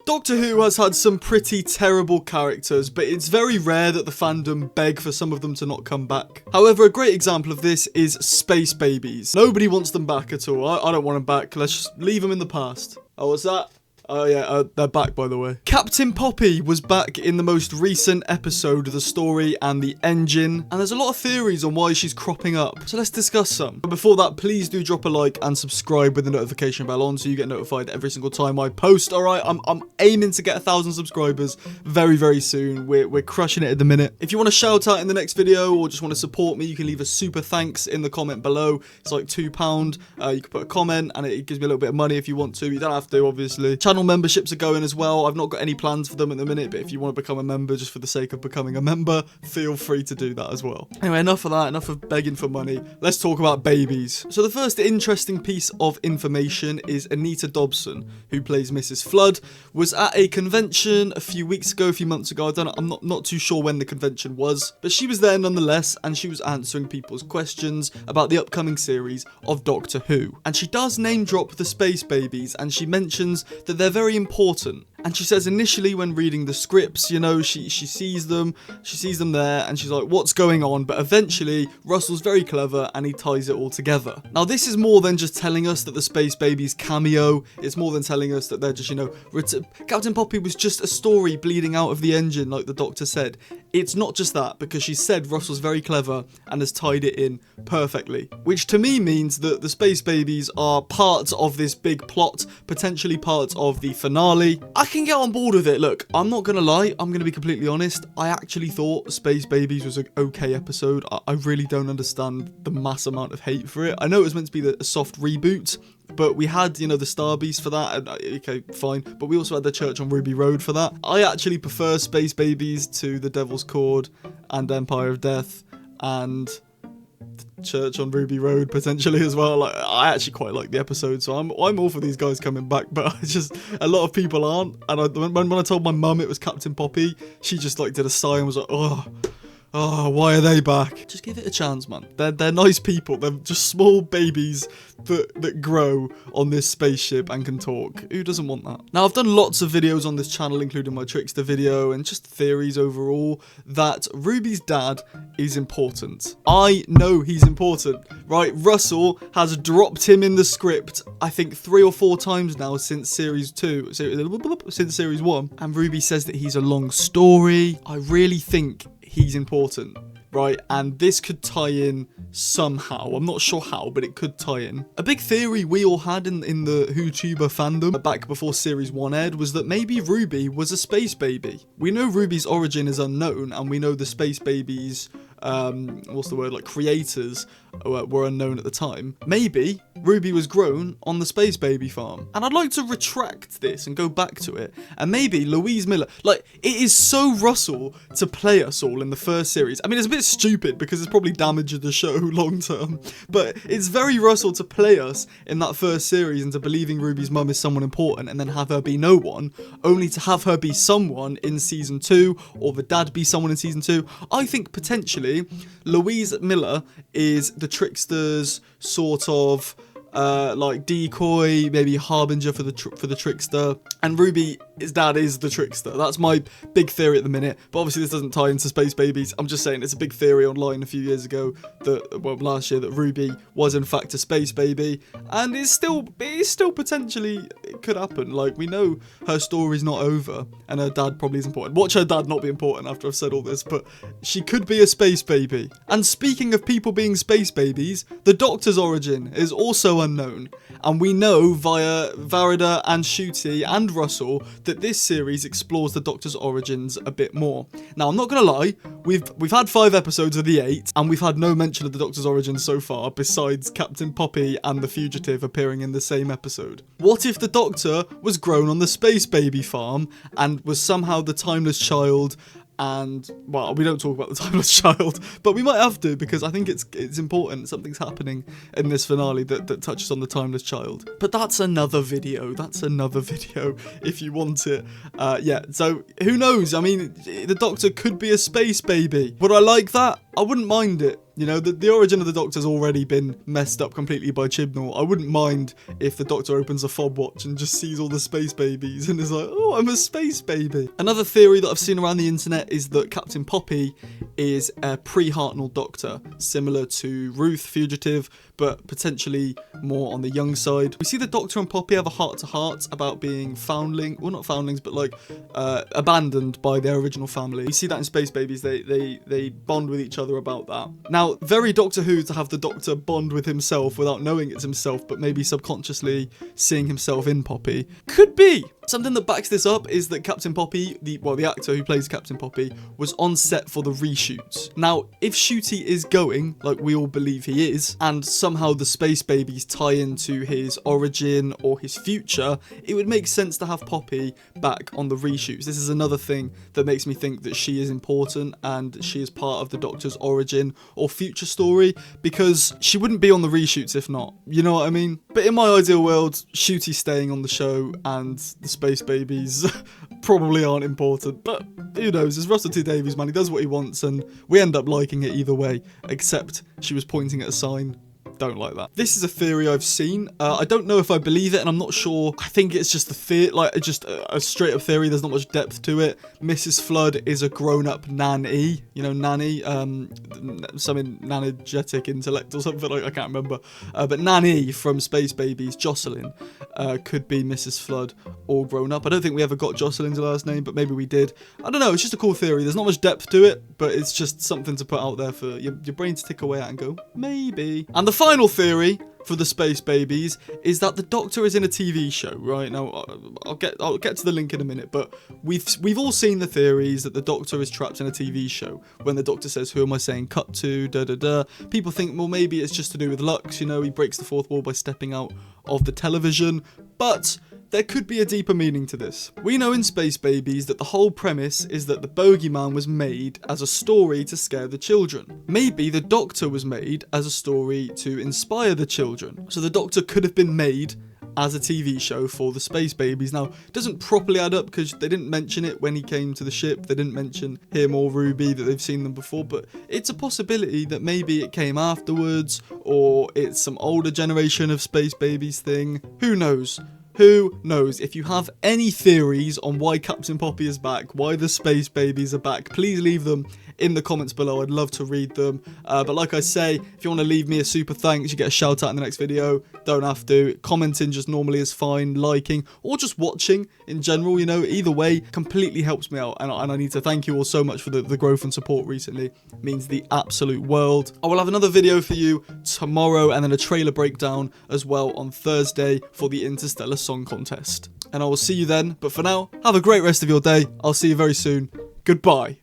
Doctor Who has had some pretty terrible characters, but it's very rare that the fandom beg for some of them to not come back. However, a great example of this is space babies. Nobody wants them back at all. I don't want them back. Let's just leave them in the past. Oh, what's that? Oh yeah, they're back, by the way. Captain Poppy was back in the most recent episode of The Story and the Engine, and there's a lot of theories on why she's cropping up, so let's discuss some. But before that, please do drop a like and subscribe with the notification bell on so you get notified every single time I post. Alright, I'm aiming to get 1,000 subscribers very, very soon. We're crushing it at the minute. If you want to shout out in the next video or just want to support me, you can leave a super thanks in the comment below. It's like £2. You can put a comment and it gives me a little bit of money if you want to. You don't have to, obviously. Channel memberships are going as well. I've not got any plans for them at the minute, but if you want to become a member just for the sake of becoming a member, feel free to do that as well. Anyway, enough of that, enough of begging for money. Let's talk about babies. So the first interesting piece of information is Anita Dobson, who plays Mrs. Flood, was at a convention a few months ago. I'm not too sure when the convention was, but she was there nonetheless, and she was answering people's questions about the upcoming series of Doctor Who. And she does name drop the space babies, and she mentions that they're very important. And she says initially when reading the scripts, you know, she sees them there, and she's like, what's going on? But eventually, Russell's very clever, and he ties it all together. Now, this is more than just telling us that the space babies cameo. It's more than telling us that they're just, you know, Captain Poppy was just a story bleeding out of the engine, like the Doctor said. It's not just that, because she said Russell's very clever and has tied it in perfectly. Which to me means that the space babies are parts of this big plot, potentially parts of the finale. I can get on board with it. Look, I'm not gonna lie, I'm gonna be completely honest. I actually thought Space Babies was an okay episode. I really don't understand the mass amount of hate for it. I know it was meant to be a soft reboot, but we had, you know, the Star Beast for that, and okay, fine. But we also had the Church on Ruby Road for that. I actually prefer Space Babies to the Devil's Cord and Empire of Death and Church on Ruby Road potentially as well. Like, I actually quite like the episode, so I'm all for these guys coming back, but a lot of people aren't. And when I told my mum it was Captain Poppy, she just like did a sigh and was like, oh, why are they back? Just give it a chance, man. They're nice people. They're just small babies that grow on this spaceship and can talk. Who doesn't want that? Now, I've done lots of videos on this channel, including my Trickster video and just theories overall, that Ruby's dad is important. I know he's important, right? Russell has dropped him in the script, I think 3 or 4 times now since series 2, since series 1. And Ruby says that he's a long story. I really think he's important, right? And this could tie in somehow. I'm not sure how, but it could tie in. A big theory we all had in the WhoTuber fandom back before series 1 aired was that maybe Ruby was a space baby. We know Ruby's origin is unknown, and we know the space babies, creators were unknown at the time. Maybe Ruby was grown on the Space Baby farm. And I'd like to retract this and go back to it. And maybe Louise Miller, like, it is so Russell to play us all in the first series. I mean, it's a bit stupid because it's probably damaged the show long term, but it's very Russell to play us in that first series into believing Ruby's mum is someone important and then have her be no one, only to have her be someone in season 2, or the dad be someone in season 2. I think potentially Louise Miller is the Trickster's sort of like decoy, maybe harbinger for the Trickster, and Ruby's dad is the Trickster. That's my big theory at the minute, but obviously this doesn't tie into Space Babies. I'm just saying it's a big theory online a few years ago last year, that Ruby was in fact a space baby, and it still potentially, it could happen. Like, we know her story's not over, and her dad probably is important. Watch her dad not be important after I've said all this, but she could be a space baby. And speaking of people being space babies, the Doctor's origin is also unknown, and we know via Varida and Ncuti and Russell that this series explores the Doctor's origins a bit more. Now, I'm not gonna lie, we've had 5 episodes of the 8, and we've had no mention of the Doctor's origins so far, besides Captain Poppy and the Fugitive appearing in the same episode. What if the Doctor was grown on the Space Baby farm and was somehow the timeless child? And, well, we don't talk about the timeless child, but we might have to, because I think it's important. Something's happening in this finale that touches on the timeless child. But that's another video. If you want it. Yeah, so who knows? I mean, the Doctor could be a space baby. Would I like that? I wouldn't mind it. You know, the origin of the Doctor's already been messed up completely by Chibnall. I wouldn't mind if the Doctor opens a fob watch and just sees all the space babies and is like, oh, I'm a space baby. Another theory that I've seen around the internet is that Captain Poppy is a pre-Hartnell Doctor, similar to Ruth, Fugitive, but potentially more on the young side. We see the Doctor and Poppy have a heart-to-heart about being well, not foundlings, but like abandoned by their original family. We see that in Space Babies. They bond with each other about that. Now, very Doctor Who to have the Doctor bond with himself without knowing it's himself, but maybe subconsciously seeing himself in Poppy. Could be. Something that backs this up is that Captain Poppy, the actor who plays Captain Poppy, was on set for the reshoots. Now, if Ncuti is going, like we all believe he is, and somehow the Space Babies tie into his origin or his future, it would make sense to have Poppy back on the reshoots. This is another thing that makes me think that she is important and she is part of the Doctor's origin or future story, because she wouldn't be on the reshoots if not. You know what I mean? But in my ideal world, Ncuti's staying on the show and the Space Babies probably aren't important, but who knows? It's Russell T Davies, man. He does what he wants and we end up liking it either way, except she was pointing at a sign. Don't like that. This is a theory I've seen. I don't know if I believe it, and I'm not sure. I think it's just a theory, like just a straight up theory. There's not much depth to it. Mrs. Flood is a grown-up nanny. You know, nanny, something nanegetic intellect or something. I can't remember. But Nanny from Space Babies, Jocelyn, could be Mrs. Flood, all grown up. I don't think we ever got Jocelyn's last name, but maybe we did. I don't know. It's just a cool theory. There's not much depth to it, but it's just something to put out there for your brain to tick away at and go, maybe. And the final theory for the Space Babies is that the Doctor is in a TV show, right? Now, I'll get to the link in a minute, but we've all seen the theories that the Doctor is trapped in a TV show. When the Doctor says, who am I saying cut to, da-da-da, people think, well, maybe it's just to do with Lux, you know, he breaks the fourth wall by stepping out of the television, but there could be a deeper meaning to this. We know in Space Babies that the whole premise is that the Bogeyman was made as a story to scare the children. Maybe the Doctor was made as a story to inspire the children. So the Doctor could have been made as a TV show for the Space Babies. Now, it doesn't properly add up because they didn't mention it when he came to the ship. They didn't mention him or Ruby that they've seen them before, but it's a possibility that maybe it came afterwards or it's some older generation of Space Babies thing. Who knows? Who knows? If you have any theories on why Captain Poppy is back, why the Space Babies are back, please leave them in the comments below. I'd love to read them. But like I say, if you want to leave me a super thanks, you get a shout out in the next video. Don't have to. Commenting just normally is fine. Liking or just watching in general, you know, either way completely helps me out. And I need to thank you all so much for the growth and support recently. It means the absolute world. I will have another video for you tomorrow and then a trailer breakdown as well on Thursday for the Interstellar Song Contest. And I will see you then. But for now, have a great rest of your day. I'll see you very soon. Goodbye.